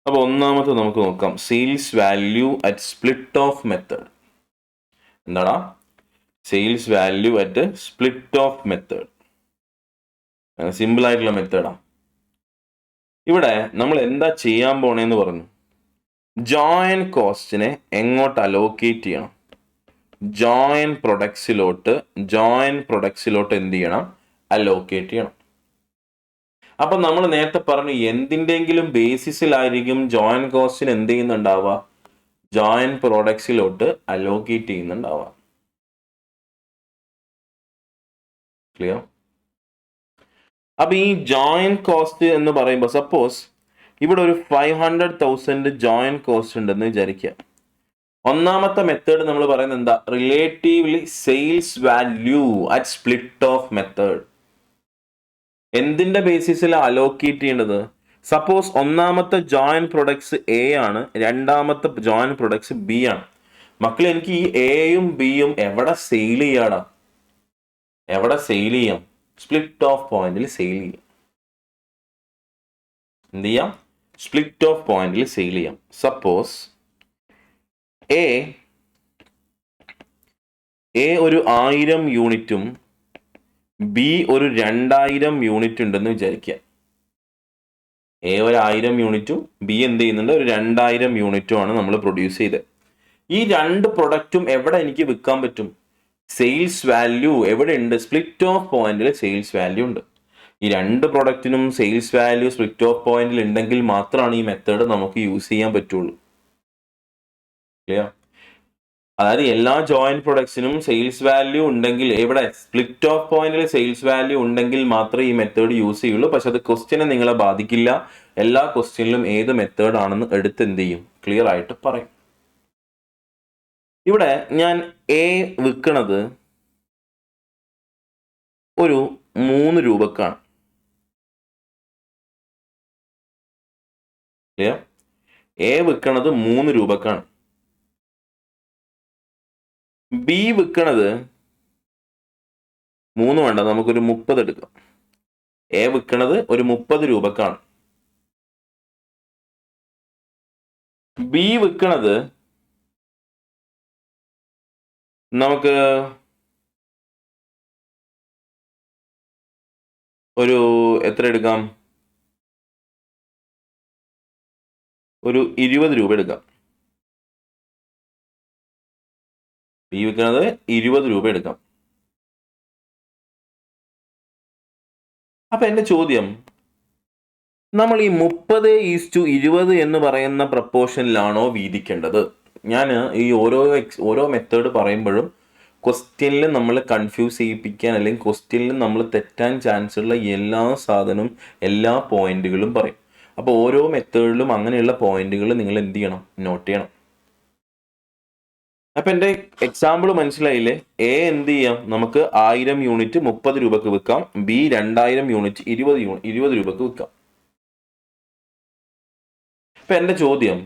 അപ്പോൾ ഒന്നാമത്തെ നമുക്ക് നോക്കാം. Sales value at split off method. എന്താടാ? Sales value at split off method. Simple ആയിട്ടുള്ള മെത്തേഡാ. ഇവിടെ നമ്മൾ എന്താ ചെയ്യാൻ പോണേന്ന് പറഞ്ഞു? ജോയിന്റ് കോസ്റ്റിനെ എങ്ങോട്ട് അലോക്കേറ്റ് ചെയ്യണം? ജോയിന്റ് പ്രൊഡക്ട്സിലോട്ട് എന്ത് ചെയ്യണം? അലോക്കേറ്റ് ചെയ്യണം. അപ്പൊ നമ്മൾ നേരത്തെ പറഞ്ഞു എന്തിൻ്റെങ്കിലും ബേസിസിലായിരിക്കും ജോയിന്റ് കോസ്റ്റിന് എന്ത് ചെയ്യുന്നുണ്ടാവുക? ജോയിന്റ് പ്രൊഡക്ട്സിലോട്ട് അലോക്കേറ്റ് ചെയ്യുന്നുണ്ടാവുക. ക്ലിയർ? അപ്പൊ ഈ ജോയിന്റ് കോസ്റ്റ് എന്ന് പറയുമ്പോൾ സപ്പോസ് ഇവിടെ ഒരു 500,000 ജോയിന്റ് കോസ്റ്റ് ഉണ്ടെന്ന് വിചാരിക്കുക. ഒന്നാമത്തെ മെത്തേഡ് നമ്മൾ പറയുന്നത് എന്താ? Relatively sales value at split off method. എന്തിന്റെ ബേസിസിൽ അലോക്കേറ്റ് ചെയ്യേണ്ടത്? സപ്പോസ് ഒന്നാമത്തെ ജോയിന്റ് പ്രൊഡക്ട്സ് എ ആണ്, രണ്ടാമത്തെ ജോയിന്റ് പ്രൊഡക്ട്സ് ബി ആണ്. മക്കളെ, എനിക്ക് ഈ എയും ബിയും എവിടെ സെയിൽ ചെയ്യാടാ? എവിടെ സെയിൽ ചെയ്യാം? സ്പ്ലിറ്റ് ഓഫ് പോയിന്റിൽ സെയിൽ ചെയ്യാം. എന്ത് ചെയ്യാം? സ്പ്ലിറ്റ് ഓഫ് പോയിന്റിൽ സെയിൽ ചെയ്യാം. സപ്പോസ് എ ഒരു 1000 യൂണിറ്റും ബി ഒരു 2000 യൂണിറ്റ് ഉണ്ടെന്ന് വിചാരിക്കുക. എ ഒരു 1000 യൂണിറ്റും ബി എന്ത് ചെയ്യുന്നുണ്ട്? ഒരു 2000 യൂണിറ്റും ആണ് നമ്മൾ പ്രൊഡ്യൂസ് ചെയ്തത്. ഈ രണ്ട് പ്രൊഡക്റ്റും എവിടെ എനിക്ക് വിൽക്കാൻ പറ്റും? സെയിൽസ് വാല്യൂ എവിടെ ഉണ്ട്? സ്പ്ലിറ്റ് ഓഫ് പോയിന്റിൽ സെയിൽസ് വാല്യൂ ഉണ്ട്. ഈ രണ്ട് പ്രൊഡക്റ്റിനും സെയിൽസ് വാല്യൂ സ്പ്ലിറ്റ് ഓഫ് പോയിന്റിൽ ഉണ്ടെങ്കിൽ മാത്രമാണ് ഈ മെത്തേഡ് നമുക്ക് യൂസ് ചെയ്യാൻ പറ്റുള്ളൂ. ക്ലിയർ? അതായത് എല്ലാ ജോയിന്റ് പ്രൊഡക്ട്സിനും സെയിൽസ് വാല്യൂ ഉണ്ടെങ്കിൽ, എവിടെ? സ്പ്ലിറ്റ് ഓഫ് പോയിന്റിൽ സെയിൽസ് വാല്യൂ ഉണ്ടെങ്കിൽ മാത്രമേ ഈ മെത്തേഡ് യൂസ് ചെയ്യുള്ളൂ. പക്ഷെ അത് ക്വസ്റ്റ്യനെ നിങ്ങളെ ബാധിക്കില്ല. എല്ലാ ക്വസ്റ്റ്യനിലും ഏത് മെത്തേഡ് ആണെന്ന് എടുത്ത് എന്ത് ചെയ്യും? ക്ലിയർ ആയിട്ട് പറയും. ഇവിടെ ഞാൻ എ വിൽക്കണത് ഒരു 3 രൂപക്കാണ്. ക്ലിയർ? എ വിൽക്കണത് 3 രൂപക്കാണ്. ബി വിൽക്കണത് 3 വേണ്ട, നമുക്കൊരു 30 എടുക്കാം. എ വിൽക്കണത് ഒരു 30 രൂപക്കാണ്. ബി വിൽക്കണത് നമുക്ക് ഒരു എത്ര എടുക്കാം? ഒരു 20 രൂപ എടുക്കാം. ബി വിൽക്കുന്നത് 20 രൂപ എടുക്കാം. അപ്പൊ എന്റെ ചോദ്യം, നമ്മൾ ഈ 30:20 എന്ന് പറയുന്ന പ്രപ്പോർഷനിലാണോ വീതിക്കേണ്ടത്? ഞാൻ ഈ ഓരോ മെത്തേഡ് പറയുമ്പോഴും ക്വസ്റ്റ്യനിൽ നമ്മൾ കൺഫ്യൂസ് ചെയ്യിപ്പിക്കാൻ, അല്ലെങ്കിൽ ക്വസ്റ്റ്യനിൽ നമ്മൾ തെറ്റാൻ ചാൻസ് ഉള്ള എല്ലാ സാധനവും, എല്ലാ പോയിന്റുകളും പറയും. അപ്പോൾ ഓരോ മെത്തേഡിലും അങ്ങനെയുള്ള പോയിന്റുകൾ നിങ്ങൾ എന്ത് ചെയ്യണം? നോട്ട് ചെയ്യണം. അപ്പൊ എന്റെ എക്സാമ്പിൾ മനസ്സിലായില്ലേ? എ എന്ത് ചെയ്യാം? നമുക്ക് 1000 യൂണിറ്റ് 30 രൂപക്ക് വിൽക്കാം. ബി 2000 യൂണിറ്റ് 20 രൂപക്ക് വിൽക്കാം. ഇപ്പൊ എന്റെ ചോദ്യം,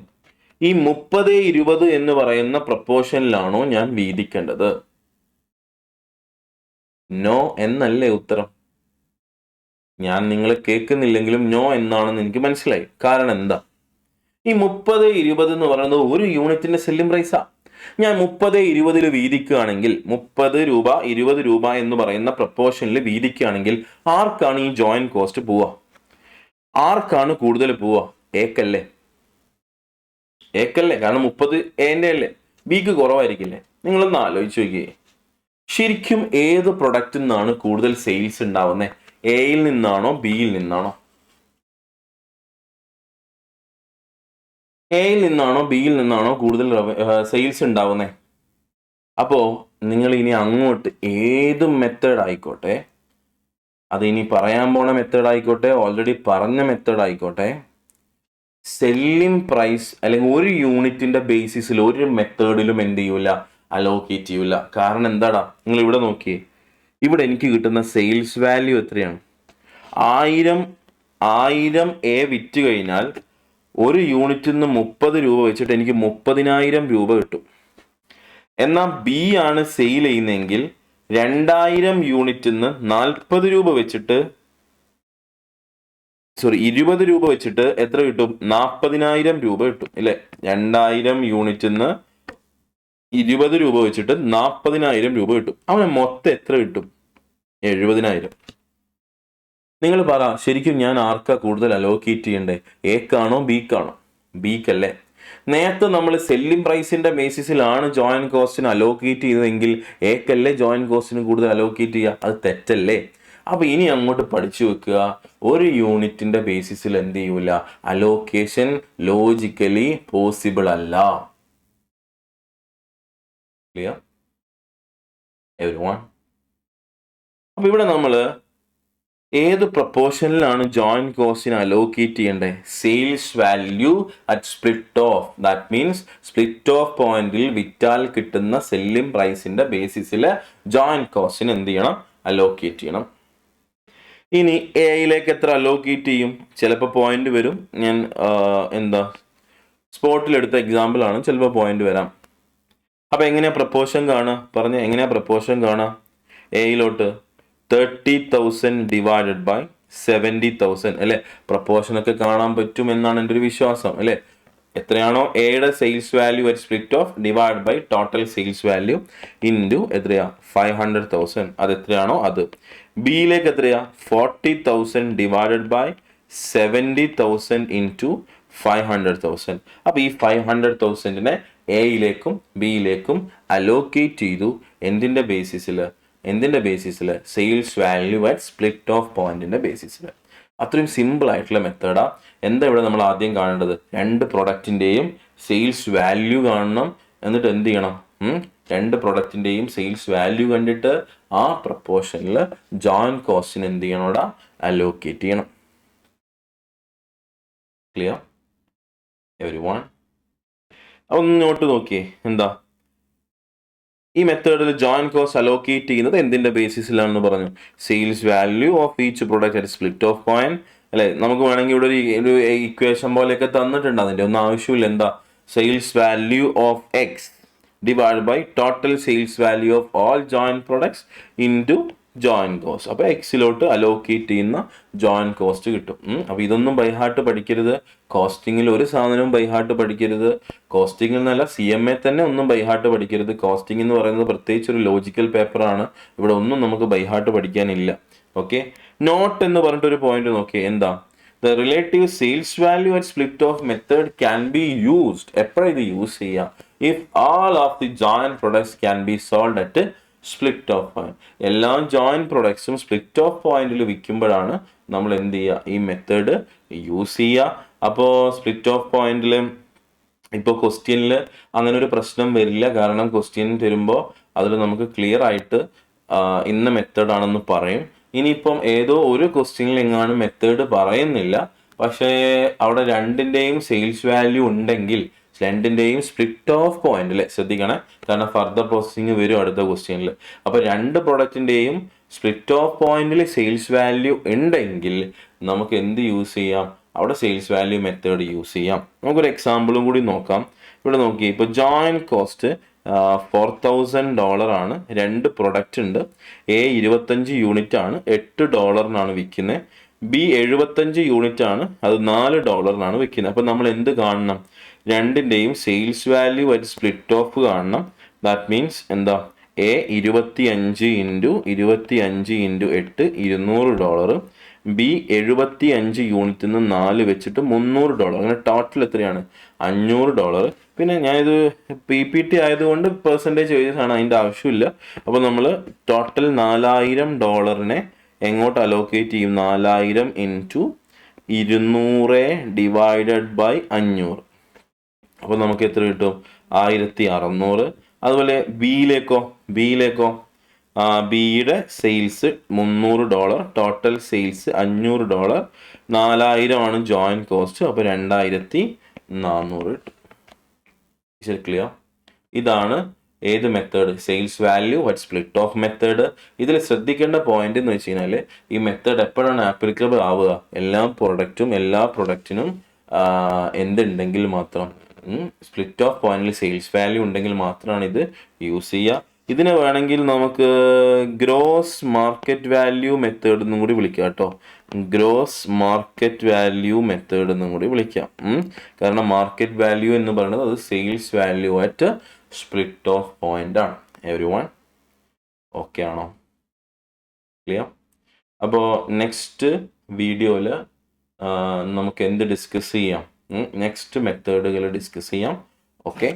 ഈ 30:20 എന്ന് പറയുന്ന പ്രപ്പോർഷനിലാണോ ഞാൻ വീതിക്കേണ്ടത്? നോ എന്നല്ലേ ഉത്തരം. ഞാൻ നിങ്ങളെ കേൾക്കുന്നില്ലെങ്കിലും നോ എന്നാണെന്ന് എനിക്ക് മനസ്സിലായി. കാരണം എന്താ? ഈ 30:20 എന്ന് പറയുന്നത് ഒരു യൂണിറ്റിന്റെ സെല്ലിംഗ് പ്രൈസാ. ഞാൻ 30:20 വീതിക്കുകയാണെങ്കിൽ, 30 രൂപ 20 രൂപ എന്ന് പറയുന്ന പ്രപ്പോർഷനിൽ വീതിക്കുകയാണെങ്കിൽ ആർക്കാണ് ഈ ജോയിന്റ് കോസ്റ്റ് പോവുക? ആർക്കാണ് കൂടുതൽ പോവുക? ഏക്കല്ലേ? കാരണം 30 എന്റെ അല്ലേ, ബിക്ക് കുറവായിരിക്കില്ലേ? നിങ്ങളൊന്ന് ആലോചിച്ച് നോക്കിയേ. ശരിക്കും ഏത് പ്രൊഡക്റ്റിൽ നിന്നാണ് കൂടുതൽ സെയിൽസ് ഉണ്ടാവുന്നത്? എയിൽ നിന്നാണോ ബിയിൽ നിന്നാണോ? എയിൽ നിന്നാണോ ബിയിൽ നിന്നാണോ കൂടുതൽ സെയിൽസ് ഉണ്ടാവുന്നത്? അപ്പോ നിങ്ങൾ ഇനി അങ്ങോട്ട് ഏത് മെത്തേഡ് ആയിക്കോട്ടെ, അത് ഇനി പറയാൻ പോണ മെത്തേഡ് ആയിക്കോട്ടെ, ഓൾറെഡി പറഞ്ഞ മെത്തേഡ് ആയിക്കോട്ടെ, സെല്ലിംഗ് പ്രൈസ് അല്ലെങ്കിൽ ഒരു യൂണിറ്റിന്റെ ബേസിസിൽ ഒരു മെത്തേഡിലും എന്ത് ചെയ്യൂല? അലോക്കേറ്റ് ചെയ്യൂല. കാരണം എന്താടാ? നിങ്ങൾ ഇവിടെ നോക്കിയേ. ഇവിടെ എനിക്ക് കിട്ടുന്ന സെയിൽസ് വാല്യൂ എത്രയാണ്? 1000 എ വിറ്റ് കഴിഞ്ഞാൽ ഒരു യൂണിറ്റിൽ നിന്ന് 30 രൂപ വെച്ചിട്ട് എനിക്ക് 30,000 രൂപ കിട്ടും. എന്നാൽ ബി ആണ് സെയിൽ ചെയ്യുന്നതെങ്കിൽ 2000 യൂണിറ്റിൽ നിന്ന് 40 രൂപ വെച്ചിട്ട് 20 രൂപ വെച്ചിട്ട് എത്ര കിട്ടും? 40,000 രൂപ കിട്ടും ഇല്ലേ? 2000 യൂണിറ്റിൽ നിന്ന് 20 രൂപ വെച്ചിട്ട് 40,000 രൂപ കിട്ടും. അവന് മൊത്തം എത്ര കിട്ടും? 70,000. നിങ്ങൾ പറ, ശരിക്കും ഞാൻ ആർക്കാ കൂടുതൽ അലോക്കേറ്റ് ചെയ്യണ്ടേ? എക്കാണോ ബിക്കാണോ? ബിക്കല്ലേ? നേരത്തെ നമ്മൾ സെല്ലിംഗ് പ്രൈസിന്റെ ബേസിസിലാണ് ജോയിന്റ് കോസ്റ്റിന് അലോക്കേറ്റ് ചെയ്തതെങ്കിൽ എക്കല്ലേ ജോയിന്റ് കോസ്റ്റിന് കൂടുതൽ അലോക്കേറ്റ് ചെയ്യുക? അത് തെറ്റല്ലേ? അപ്പൊ ഇനി അങ്ങോട്ട് പഠിച്ചു വെക്കുക, ഒരു യൂണിറ്റിന്റെ ബേസിസിൽ എന്ത് ചെയ്യൂല? അലോക്കേഷൻ ലോജിക്കലി പോസിബിൾ അല്ല. Clear everyone? അപ്പൊ ഇവിടെ നമ്മൾ ഏത് പ്രപ്പോർഷനിലാണ് ജോയിന്റ് കോസ്റ്റിന് അലോക്കേറ്റ് ചെയ്യേണ്ടത്? Sales value at split of. That means split of പോയിന്റിൽ വിറ്റാൽ കിട്ടുന്ന സെല്ലിംഗ് പ്രൈസിന്റെ ബേസിസിൽ ജോയിന്റ് കോസ്റ്റിന് എന്ത് ചെയ്യണം? അലോക്കേറ്റ് ചെയ്യണം. ഇനി എയിലേക്ക് എത്ര അലോക്കേറ്റ് ചെയ്യും? ചിലപ്പോൾ പോയിന്റ് വരും. ഞാൻ സ്പോട്ടിലെടുത്ത എക്സാമ്പിൾ ആണ്, ചിലപ്പോൾ പോയിന്റ് വരാം. അപ്പൊ എങ്ങനെയാ പ്രപ്പോർഷൻ കാണുക? പറഞ്ഞ എങ്ങനെയാ പ്രപ്പോർഷൻ കാണുക? എയിലോട്ട് 30,000 ഡിവൈഡഡ് ബൈ 70,000 അല്ലെ? പ്രപ്പോർഷൻ ഒക്കെ കാണാൻ പറ്റും എന്നാണ് എൻ്റെ ഒരു വിശ്വാസം അല്ലെ? എത്രയാണോ എയുടെ sales value at split off divide by total sales value into എത്രയാ 500,000. അത് എത്രയാണോ അത്. ബിയിലേക്ക് എത്രയാ 40,000 ഡിവൈഡഡ് ബൈ 70,000 ഇൻറ്റു 500,000. അപ്പൊ ഈ 500,000നെ എയിലേക്കും ബിയിലേക്കും അലോക്കേറ്റ് ചെയ്തു. എന്തിന്റെ ബേസിസിൽ? Sales value at split off പോയിന്റിന്റെ ബേസിസിൽ. അത്രയും സിമ്പിൾ ആയിട്ടുള്ള മെത്തേഡാ. എന്താ ഇവിടെ നമ്മൾ ആദ്യം കാണേണ്ടത്? രണ്ട് പ്രൊഡക്റ്റിന്റെയും സെയിൽസ് വാല്യൂ കാണണം. എന്നിട്ട് എന്ത് ചെയ്യണം? രണ്ട് പ്രൊഡക്റ്റിന്റെയും സെയിൽസ് വാല്യൂ കണ്ടിട്ട് ആ പ്രപ്പോർഷനിൽ ജോയിന്റ് കോസ്റ്റിന് എന്ത് ചെയ്യണോടാ? അലോക്കേറ്റ് ചെയ്യണം. Clear everyone? ഒന്ന് നോട്ട് നോക്കിയേ. എന്താ ഈ മെത്തേഡിൽ ജോയിന്റ് കോസ്റ്റ് അലോക്കേറ്റ് ചെയ്യുന്നത് എന്തിന്റെ ബേസിസിലാണെന്ന് പറഞ്ഞു? Sales value of each product at split off point അല്ലെ? നമുക്ക് വേണമെങ്കിൽ ഇവിടെ ഒരു ഇക്വേഷൻ പോലെയൊക്കെ തന്നിട്ടുണ്ട്. അതിന്റെ ഒന്നും ആവശ്യമില്ല. എന്താ? Sales value of X divide by total sales value of all joint products into joint cost. അപ്പൊ എക്സിലോട്ട് അലോക്കേറ്റ് ചെയ്യുന്ന ജോയിന്റ് കോസ്റ്റ് കിട്ടും. അപ്പൊ ഇതൊന്നും ബൈഹാർട്ട് പഠിക്കരുത്. കോസ്റ്റിങ്ങിൽ ഒരു സാധനവും ബൈഹാർട്ട് പഠിക്കരുത്. കോസ്റ്റിംഗ് എന്നല്ല, CMA തന്നെ ഒന്നും ബൈഹാർട്ട് പഠിക്കരുത്. കോസ്റ്റിംഗ് എന്ന് പറയുന്നത് പ്രത്യേകിച്ച് ഒരു ലോജിക്കൽ പേപ്പറാണ്. ഇവിടെ ഒന്നും നമുക്ക് ബൈഹാർട്ട് പഠിക്കാനില്ല. ഓക്കെ, നോട്ട് എന്ന് പറഞ്ഞിട്ടൊരു പോയിന്റ് നോക്കിയേ. എന്താ? The relative sales value at split off method can be used. എപ്പോഴാണ് ഇത് യൂസ് ചെയ്യുക? If all of the joint products can be sold at split off point. എല്ലാ ജോയിന്റ് പ്രൊഡക്ട്സും സ്പ്ലിറ്റ് ഓഫ് പോയിന്റിൽ വിൽക്കുമ്പോഴാണ് നമ്മൾ എന്ത് ചെയ്യുക? ഈ മെത്തേഡ് യൂസ് ചെയ്യുക. അപ്പോൾ സ്പ്ലിറ്റ് ഓഫ് പോയിന്റിൽ ഇപ്പോൾ ക്വസ്റ്റ്യനിൽ അങ്ങനെ ഒരു പ്രശ്നം വരില്ല. കാരണം ക്വസ്റ്റ്യൻ തരുമ്പോൾ അതിൽ നമുക്ക് ക്ലിയർ ആയിട്ട് ഇന്ന മെത്തേഡാണെന്ന് പറയും. ഇനിയിപ്പം ഏതോ ഒരു ക്വസ്റ്റ്യനിൽ എങ്ങാനും മെത്തേഡ് പറയുന്നില്ല, പക്ഷേ അവിടെ രണ്ടിൻ്റെയും സെയിൽസ് വാല്യൂ ഉണ്ടെങ്കിൽ രണ്ടിൻ്റെയും സ്പ്ലിറ്റ് ഓഫ് പോയിന്റിൽ ശ്രദ്ധിക്കണേ, കാരണം ഫർദർ പ്രോസസ്സിങ് വരും അടുത്ത ക്വസ്റ്റ്യനിൽ. അപ്പോൾ രണ്ട് പ്രൊഡക്റ്റിൻ്റെയും സ്പ്ലിറ്റ് ഓഫ് പോയിന്റിൽ സെയിൽസ് വാല്യൂ ഉണ്ടെങ്കിൽ നമുക്ക് എന്ത് യൂസ് ചെയ്യാം? അവിടെ സെയിൽസ് വാല്യൂ മെത്തേഡ് യൂസ് ചെയ്യാം. നമുക്കൊരു എക്സാമ്പിളും കൂടി നോക്കാം. ഇവിടെ നോക്കി, ഇപ്പോൾ ജോയിന്റ് കോസ്റ്റ് $4,000 ആണ്. രണ്ട് പ്രൊഡക്റ്റ് ഉണ്ട്. A 25 യൂണിറ്റ് ആണ്, $8 വിൽക്കുന്നത്. B 75 യൂണിറ്റ് ആണ്, അത് $4 വിൽക്കുന്നത്. അപ്പം നമ്മൾ എന്ത് കാണണം? രണ്ടിൻ്റെയും sales value at split of കാണണം. ദാറ്റ് മീൻസ് എന്താ? A 25 into 25 into 8 $200. B 75 യൂണിറ്റിൽ നിന്ന് 4 വെച്ചിട്ട് $300. അങ്ങനെ ടോട്ടൽ എത്രയാണ്? $500. പിന്നെ ഞാനിത് PPT ആയതുകൊണ്ട് പെർസെൻറ്റേജ് വേജസ് ആണ്, അതിൻ്റെ ആവശ്യമില്ല. അപ്പോൾ നമ്മൾ ടോട്ടൽ $4000 എങ്ങോട്ട് അലോക്കേറ്റ് ചെയ്യും? 4000 ഇൻറ്റു 200 ഡിവൈഡഡ് ബൈ 500. അപ്പോൾ നമുക്ക് എത്ര കിട്ടും? 1600. അതുപോലെ ബിയിലേക്കോ ബിയുടെ സെയിൽസ് $300, ടോട്ടൽ സെയിൽസ് $500, 4000 ആണ് ജോയിന്റ് കോസ്റ്റ്. അപ്പോൾ 2400 കിട്ടും. ക്ലിയർ? ഇതാണ് ഏത് method? Sales value at split off method. ഇതിൽ ശ്രദ്ധിക്കേണ്ട പോയിന്റ് എന്ന് വെച്ച് കഴിഞ്ഞാൽ ഈ മെത്തേഡ് എപ്പോഴാണ് ആപ്ലിക്കബിൾ ആവുക? എല്ലാ പ്രൊഡക്റ്റിനും എന്തുണ്ടെങ്കിൽ മാത്രം, സ്പ്ലിറ്റ് ഓഫ് പോയിന്റിൽ സെയിൽസ് വാല്യൂ ഉണ്ടെങ്കിൽ മാത്രമാണ് ഇത് യൂസ് ചെയ്യുക. ഇതിനെ വേണമെങ്കിൽ നമുക്ക് ഗ്രോസ് മാർക്കറ്റ് വാല്യൂ മെത്തേഡ് എന്നും കൂടി വിളിക്കാം കേട്ടോ. ഗ്രോസ് മാർക്കറ്റ് വാല്യൂ മെത്തേഡ് എന്നും കൂടി വിളിക്കാം. കാരണം മാർക്കറ്റ് വാല്യൂ എന്ന് പറയുന്നത് അത് sales value at split off point ആണ്. എവരിവൺ ഓക്കെ ആണോ? ക്ലിയർ? അപ്പോൾ നെക്സ്റ്റ് വീഡിയോയിൽ നമുക്ക് എന്ത് ഡിസ്കസ് ചെയ്യാം? നെക്സ്റ്റ് മെത്തേഡുകൾ ഡിസ്കസ് ചെയ്യാം. ഓക്കെ.